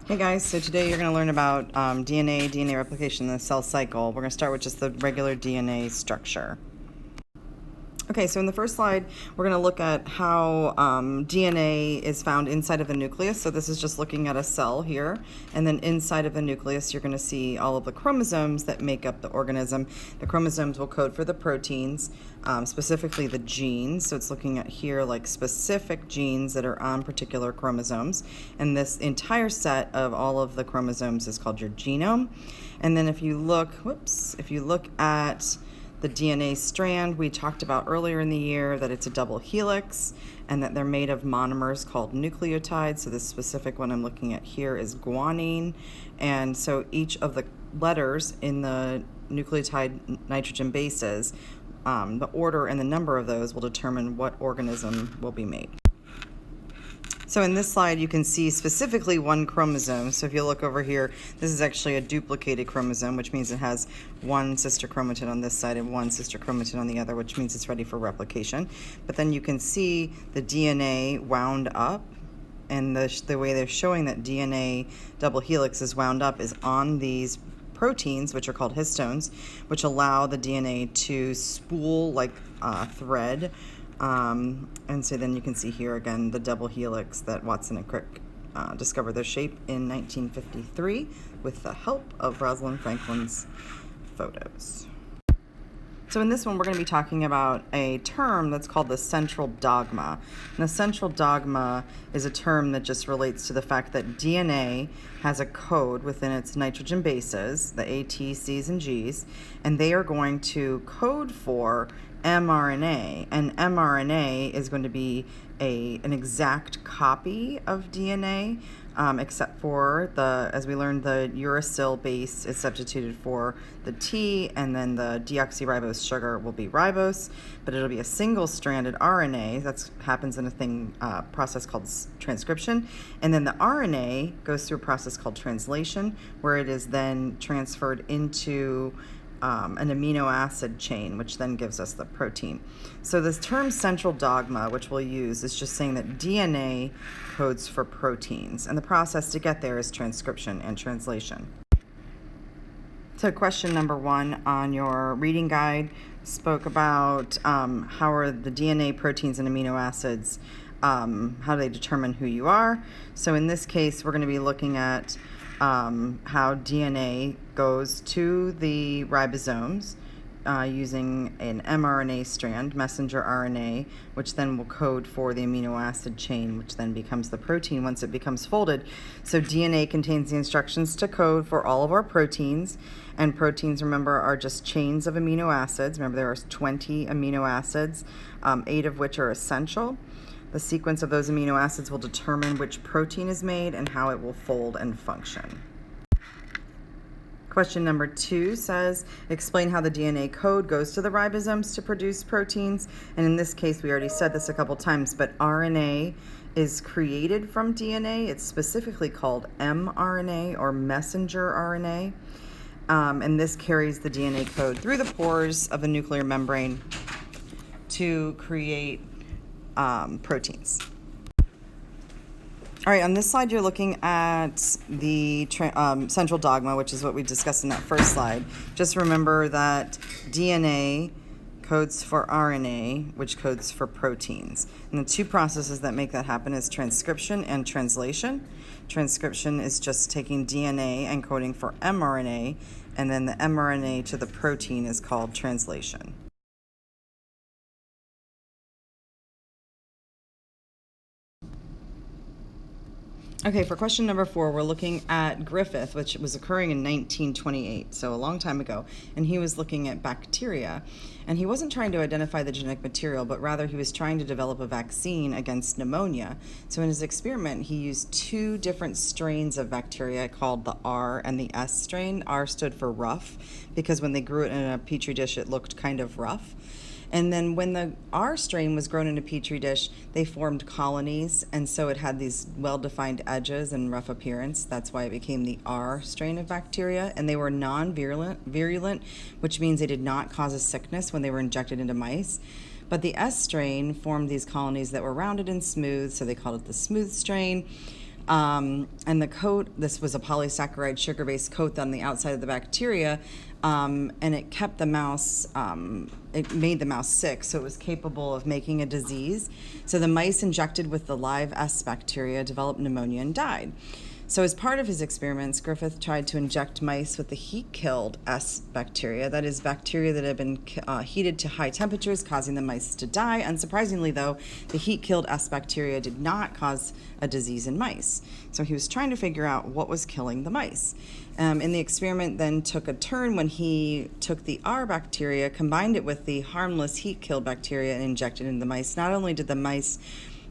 Hey guys, so today you're going to learn about DNA replication in the cell cycle. We're going to start with just the regular DNA structure. Okay, so in the first slide, we're going to look at how DNA is found inside of the nucleus. So this is just looking at a cell here. And then inside of the nucleus, you're going to see all of the chromosomes that make up the organism. The chromosomes will code for the proteins, specifically the genes. So it's looking at here like specific genes that are on particular chromosomes. And this entire set of all of the chromosomes is called your genome. And then if you look at the DNA strand, we talked about earlier in the year that it's a double helix and that they're made of monomers called nucleotides. So this specific one I'm looking at here is guanine. And so each of the letters in the nucleotide nitrogen bases, the order and the number of those will determine what organism will be made. So in this slide, you can see specifically one chromosome. So if you look over here, this is actually a duplicated chromosome, which means it has one sister chromatin on this side and one sister chromatin on the other, which means it's ready for replication. But then you can see the DNA wound up, and the way they're showing that DNA double helix is wound up is on these proteins, which are called histones, which allow the DNA to spool like a thread. And so then you can see here again the double helix that Watson and Crick discovered their shape in 1953 with the help of Rosalind Franklin's photos. So in this one, we're going to be talking about a term that's called the central dogma. And the central dogma is a term that just relates to the fact that DNA has a code within its nitrogen bases, the A, T, C's, and G's, and they are going to code for mRNA, and mRNA is going to be an exact copy of DNA, except for as we learned, the uracil base is substituted for the T, and then the deoxyribose sugar will be ribose, but it'll be a single-stranded RNA. That happens in a process called transcription, and then the RNA goes through a process called translation, where it is then transferred into an amino acid chain, which then gives us the protein. So this term central dogma, which we'll use, is just saying that DNA codes for proteins, and the process to get there is transcription and translation. So question number 1 on your reading guide spoke about how are the DNA, proteins, and amino acids, how do they determine who you are. So in this case, we're going to be looking at how DNA goes to the ribosomes using an mRNA strand, messenger RNA, which then will code for the amino acid chain, which then becomes the protein once it becomes folded. So DNA contains the instructions to code for all of our proteins, and proteins, remember, are just chains of amino acids. Remember, there are 20 amino acids, 8 of which are essential. The sequence of those amino acids will determine which protein is made and how it will fold and function. Question number 2 says, explain how the DNA code goes to the ribosomes to produce proteins. And in this case, we already said this a couple times, but RNA is created from DNA. It's specifically called mRNA or messenger RNA. And this carries the DNA code through the pores of the nuclear membrane to create proteins. All right, on this slide, you're looking at the central dogma, which is what we discussed in that first slide. Just remember that DNA codes for RNA, which codes for proteins. And the two processes that make that happen is transcription and translation. Transcription is just taking DNA and coding for mRNA, and then the mRNA to the protein is called translation. Okay, for question number 4, we're looking at Griffith, which was occurring in 1928, so a long time ago, and he was looking at bacteria. And he wasn't trying to identify the genetic material, but rather he was trying to develop a vaccine against pneumonia. So in his experiment, he used 2 different strains of bacteria called the R and the S strain. R stood for rough, because when they grew it in a petri dish, it looked kind of rough. And then when the R strain was grown in a petri dish, they formed colonies, and so it had these well-defined edges and rough appearance. That's why it became the R strain of bacteria, and they were non-virulent, which means they did not cause a sickness when they were injected into mice. But the S strain formed these colonies that were rounded and smooth, so they called it the smooth strain. And the coat, this was a polysaccharide sugar-based coat on the outside of the bacteria, and it kept the mouse, it made the mouse sick, so it was capable of making a disease. So the mice injected with the live S bacteria developed pneumonia and died. So as part of his experiments, Griffith tried to inject mice with the heat-killed S bacteria, that is, bacteria that had been heated to high temperatures, causing the mice to die. Unsurprisingly, though, the heat-killed S bacteria did not cause a disease in mice. So he was trying to figure out what was killing the mice. And the experiment then took a turn when he took the R bacteria, combined it with the harmless heat-killed bacteria, and injected it into the mice. Not only did the mice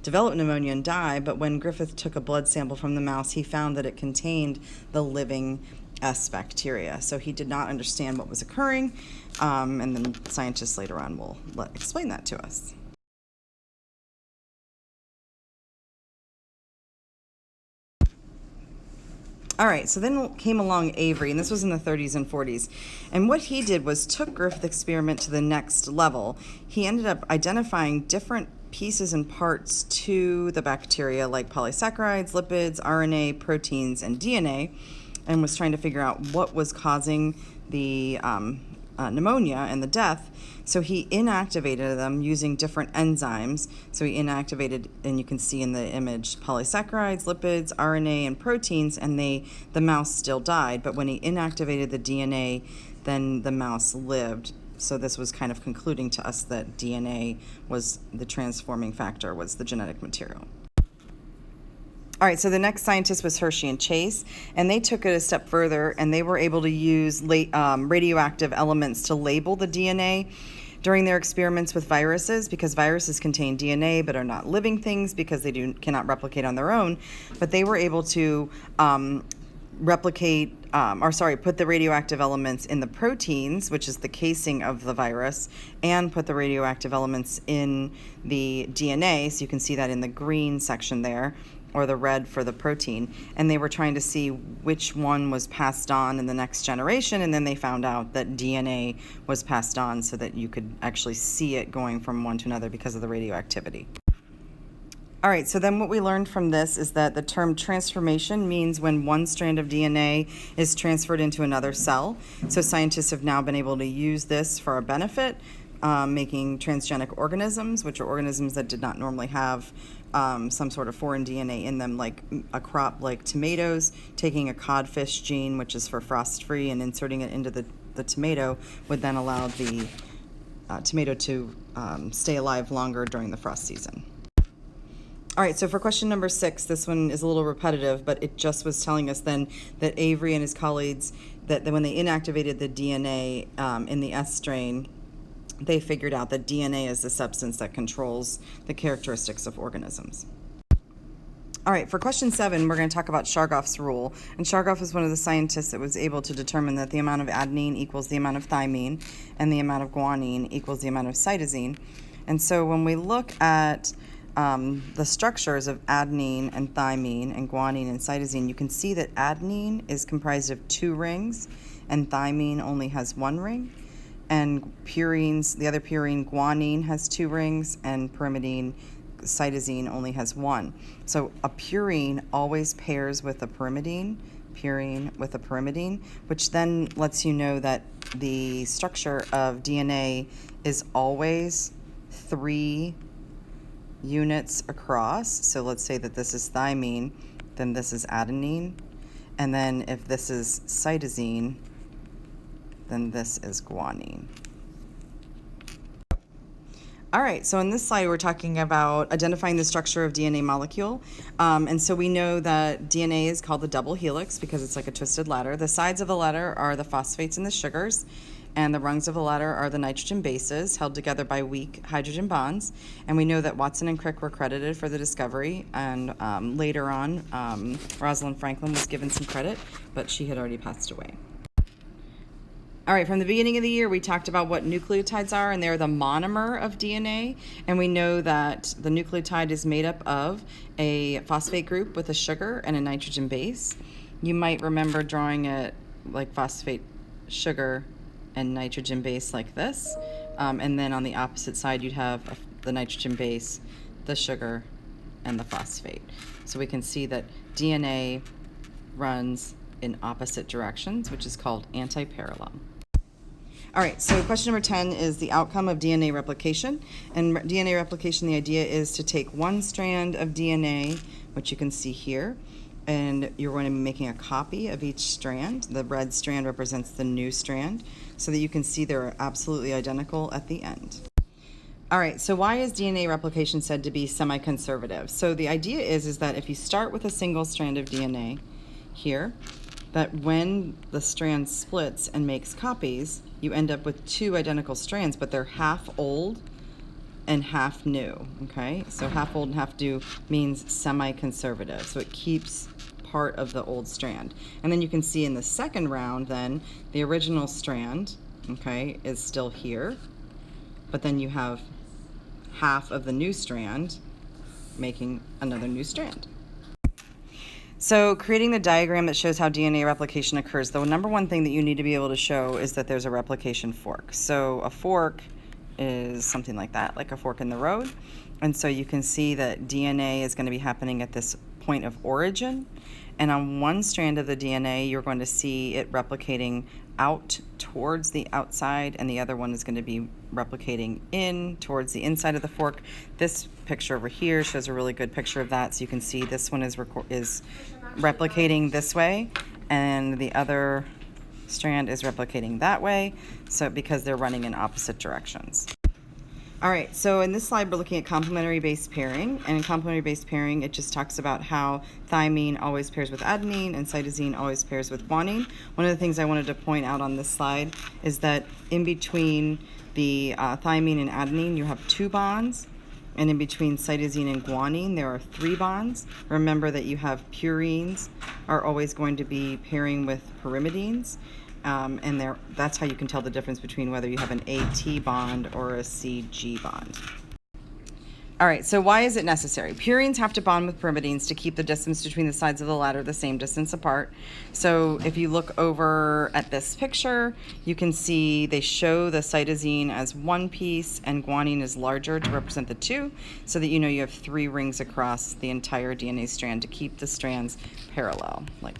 develop pneumonia and die, but when Griffith took a blood sample from the mouse, he found that it contained the living S bacteria. So he did not understand what was occurring, and then scientists later on will explain that to us. All right, so then came along Avery, and this was in the 30s and 40s. And what he did was took Griffith's experiment to the next level. He ended up identifying different pieces and parts to the bacteria, like polysaccharides, lipids, RNA, proteins, and DNA, and was trying to figure out what was causing the pneumonia and the death. So he inactivated them using different enzymes. So he inactivated, and you can see in the image, polysaccharides, lipids, RNA, and proteins, and the mouse still died. But when he inactivated the DNA, then the mouse lived. So this was kind of concluding to us that DNA was the transforming factor, was the genetic material. All right, so the next scientist was Hershey and Chase, and they took it a step further, and they were able to use radioactive elements to label the DNA during their experiments with viruses, because viruses contain DNA but are not living things because they cannot replicate on their own. But they were able to put the radioactive elements in the proteins, which is the casing of the virus, and put the radioactive elements in the DNA. So you can see that in the green section there, or the red for the protein. And they were trying to see which one was passed on in the next generation, and then they found out that DNA was passed on so that you could actually see it going from one to another because of the radioactivity. All right, so then what we learned from this is that the term transformation means when one strand of DNA is transferred into another cell. So scientists have now been able to use this for our benefit, making transgenic organisms, which are organisms that did not normally have some sort of foreign DNA in them, like a crop like tomatoes, taking a codfish gene, which is for frost-free, and inserting it into the tomato would then allow the tomato to stay alive longer during the frost season. All right, so for question number 6, this one is a little repetitive, but it just was telling us then that Avery and his colleagues, that when they inactivated the DNA in the S strain, they figured out that DNA is the substance that controls the characteristics of organisms. All right, for question 7, we're going to talk about Chargaff's rule. And Chargaff is one of the scientists that was able to determine that the amount of adenine equals the amount of thymine, and the amount of guanine equals the amount of cytosine. And so when we look at the structures of adenine and thymine and guanine and cytosine, you can see that adenine is comprised of 2 rings and thymine only has 1 ring. And purines, the other purine, guanine, has 2 rings, and pyrimidine, cytosine, only has 1. So a purine always pairs with a pyrimidine, purine with a pyrimidine, which then lets you know that the structure of DNA is always 3 units across. So let's say that this is thymine, then this is adenine, and then if this is cytosine, then this is guanine. All right, so in this slide, we're talking about identifying the structure of DNA molecule. And so we know that DNA is called the double helix because it's like a twisted ladder. The sides of the ladder are the phosphates and the sugars, and the rungs of the ladder are the nitrogen bases held together by weak hydrogen bonds. And we know that Watson and Crick were credited for the discovery, and later on, Rosalind Franklin was given some credit, but she had already passed away. All right, from the beginning of the year, we talked about what nucleotides are, and they're the monomer of DNA. And we know that the nucleotide is made up of a phosphate group with a sugar and a nitrogen base. You might remember drawing it like phosphate, sugar, and nitrogen base like this. And then on the opposite side, you'd have the nitrogen base, the sugar, and the phosphate. So we can see that DNA runs in opposite directions, which is called antiparallel. All right, so question number 10 is the outcome of DNA replication. And DNA replication, the idea is to take one strand of DNA, which you can see here, and you're going to be making a copy of each strand. The red strand represents the new strand, so that you can see they're absolutely identical at the end. All right, so why is DNA replication said to be semi-conservative? So the idea is that if you start with a single strand of DNA here, that when the strand splits and makes copies, you end up with two identical strands, but they're half old and half new, okay? So half old and half new means semi-conservative, so it keeps part of the old strand. And then you can see in the second round then, the original strand, okay, is still here, but then you have half of the new strand making another new strand. So creating the diagram that shows how DNA replication occurs, the number one thing that you need to be able to show is that there's a replication fork. So a fork is something like that, like a fork in the road. And so you can see that DNA is going to be happening at this point of origin. And on one strand of the DNA, you're going to see it replicating out towards the outside, and the other one is going to be replicating in towards the inside of the fork. This picture over here shows a really good picture of that, so you can see this one is replicating this way, and the other strand is replicating that way, so because they're running in opposite directions. All right, so in this slide, we're looking at complementary base pairing. And in complementary base pairing, it just talks about how thymine always pairs with adenine and cytosine always pairs with guanine. One of the things I wanted to point out on this slide is that in between the thymine and adenine, you have 2 bonds. And in between cytosine and guanine, there are 3 bonds. Remember that you have purines are always going to be pairing with pyrimidines. And that's how you can tell the difference between whether you have an AT bond or a CG bond. All right, so why is it necessary? Purines have to bond with pyrimidines to keep the distance between the sides of the ladder the same distance apart. So if you look over at this picture, you can see they show the cytosine as one piece and guanine is larger to represent the 2, so that you know you have 3 rings across the entire DNA strand to keep the strands parallel, like